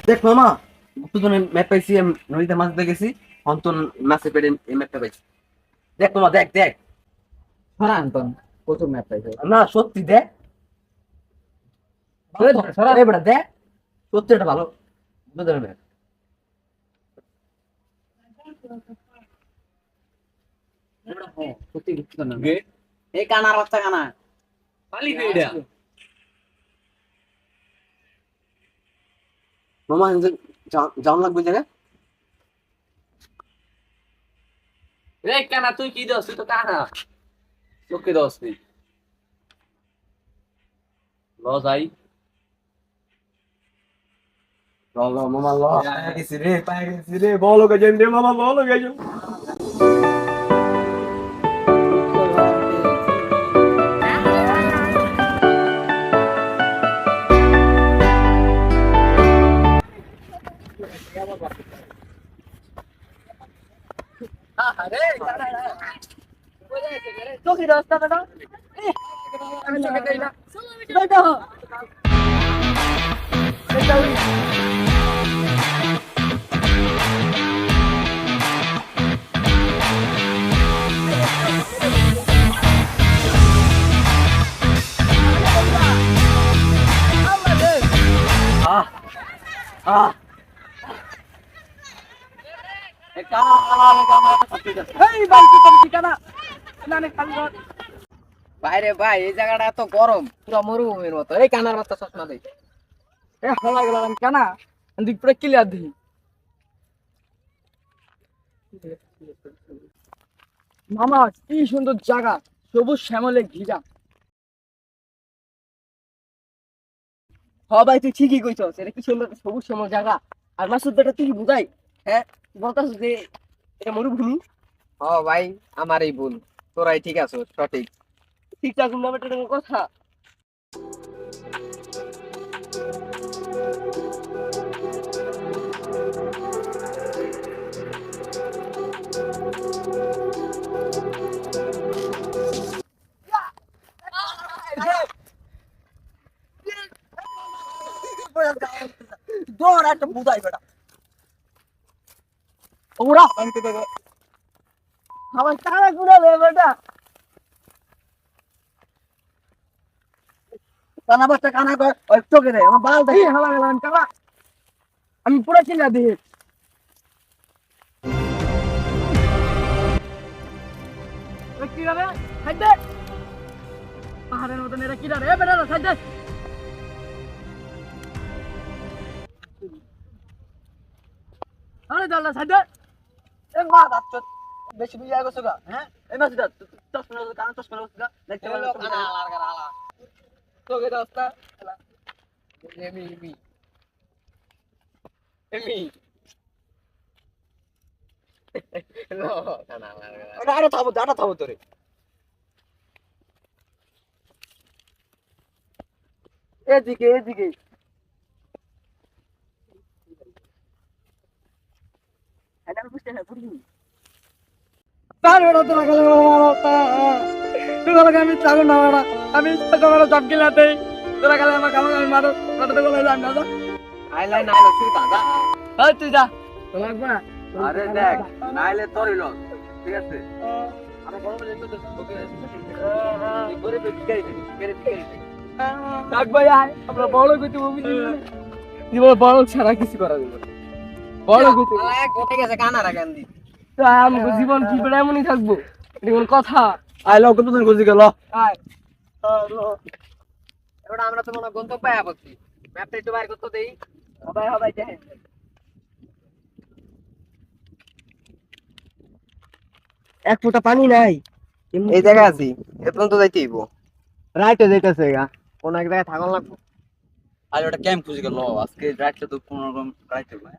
দেখ মামা, গুপ্তধনের ম্যাপ পাইছি, আমি নদীতে মাছ ধরতে গেছি, অন্তন মাছের পেটে এই ম্যাপটা পাইছি। দেখ মামা, দেখ দেখ। সরা আন্তন প্রচুর ম্যাপ পাইছে। না সত্যি দেখ। এই ধর, সরা। এই বেটা দেখ, সত্যি এটা ভালো গুপ্তধনের ম্যাপ। সত্যি কিছু না। এই কানার বাচ্চা কানা পালি কইডা। মামা জাম লাগবে জায়গা। এই কানা তুই কি দস? তুই তো কানা। তোকে দস তুই। ল যাই। ল ল মামা ল, পাই গেছি রে, বলো গেছেন রে মামা, বলো গেছেন। তোকে দস টা বেটা। আমি তোকে দেই না। বেটা। আহ আহ এই কানা এই ভাই তুই কি কানা? না নে খালি কর। বাইরে ভাই এই জায়গাটা এত গরম, পুরো মরুভূমির মতো। এই কানার বাচ্চা চশমা দেই। এ হলা গেলাম কানা। দিক পুরো ক্লিয়ার দিই। মামা কি সুন্দর জায়গা, সবুজ শ্যামলে ঘিরা। হ ভাই তুই ঠিকই কইছস, এটা কি সুন্দর সবুজ শ্যামল জায়গা। আর মাসুদ বেটা তুই কি বুঝাই? হ্যাঁ বলতাছিস যে এটা মরুভূমি। হ ভাই আমারই ভুল, তোরাই ঠিক আছো, সঠিক। ঠিকঠাক না বেটা কথা। দৌড় একটা বুঝাই বেটা। ওরা আমার টাকা ঘুরাবে বেটা। কানা বাচ্চা কানা কর ওই চোখে রে আমার বাল দেখি হালা গেলাম টাকা। আমি পুরো চিল্লা দিই। কি রে সাইড দে। পাহাড়ের মতন এরা কি রে বেটা, সাইড দে। আরে দাদা সাইড দে। এ মা দাচ্ছ বেশি বুঝা গেছো গা। হ্যাঁ এই মাছ দা চশমা কানা চশমা গা দেখতে পারো কানা আলার গা আলা তোকে দস্তা এলা এমি এমি এমি নো কানা আলার গা আরে থামো তোরে। এদিকে এদিকে এটা বুঝতে না বুঝি তার ওরা তো লাগালে মারতা তোরা লাগা আমি চাগো না ওরা আমি চাগো সব গিলাতে তোরা গালে আমার কাম আমি মারো কত তো বলে যাই না যা আইলাই না আইলো তুই দাদা এই তুই যা তো লাগবে না। আরে দেখ, নাইলে তোরই লস, ঠিক আছে? আমি বড় বলে তো ওকে করে বিকাই দে করে বিকাই দে ডাক ভাই আয় আমরা বড় কইতে মুভি জীবন বড় ছাড়া কিছু করা যাবে না। বড় কইতে এক গোটে গেছে কানা রাখান দি তো আমি জীবন কি করে এমনই থাকবো, এটা কোন কথা? আই লও, কতদিন খুঁজি গেল। আয় এবার আমরা তো মনে গন্তব্য পায়া পড়ছি, ম্যাপটা একটু বাইর করতে দেই। সবাই সবাই দেখেন এক ফোঁটা পানি নাই। এই জায়গায় আছি, এখন তো যাইতে হইব। রাইটে যাইতেছে গা, কোন এক জায়গায় থাকন লাগবো। আর ওটা ক্যাম্প খুঁজে গেল আজকে, রাইটটা তো কোনো রকম রাইট হবে।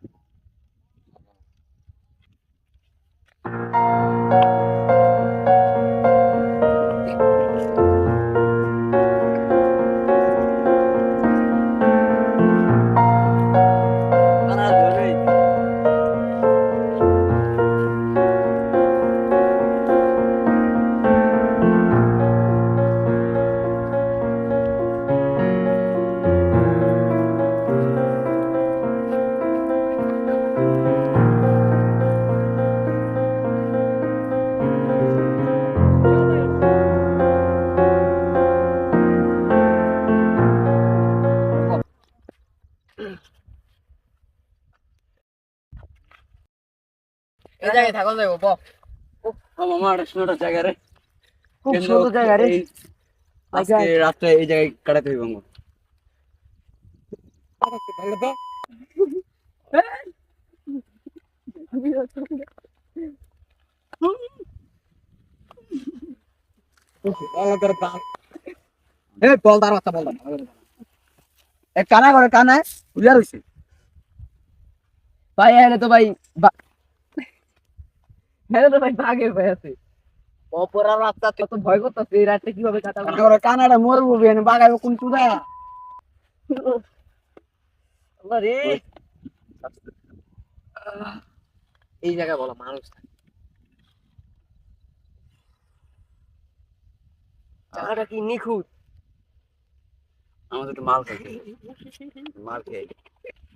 এই জায়গায় থাকুন যাইব ব মামা এটা সুন্দর জায়গা রে খুব সুন্দর জায়গা রে আজকে রাতে এই জায়গায় কাটাতে হইব আমার এই বলদার বাচ্চা বলদার এ কানা করে কানায় বুঝা রইছে ভাই এনে তো ভাই এনে তো ভাই ভাগের ভাই আছে অপরার রাস্তা তো ভয় করতেছে এই রাতে কিভাবে কাটাবো কানাটা মরবো এনে বাগাইবো কোন চুদা আরে এই জায়গা বলো মানুষ জায়গাটা কি নিখুঁত আমাদের একটু মাল খাই মাল খেয়ে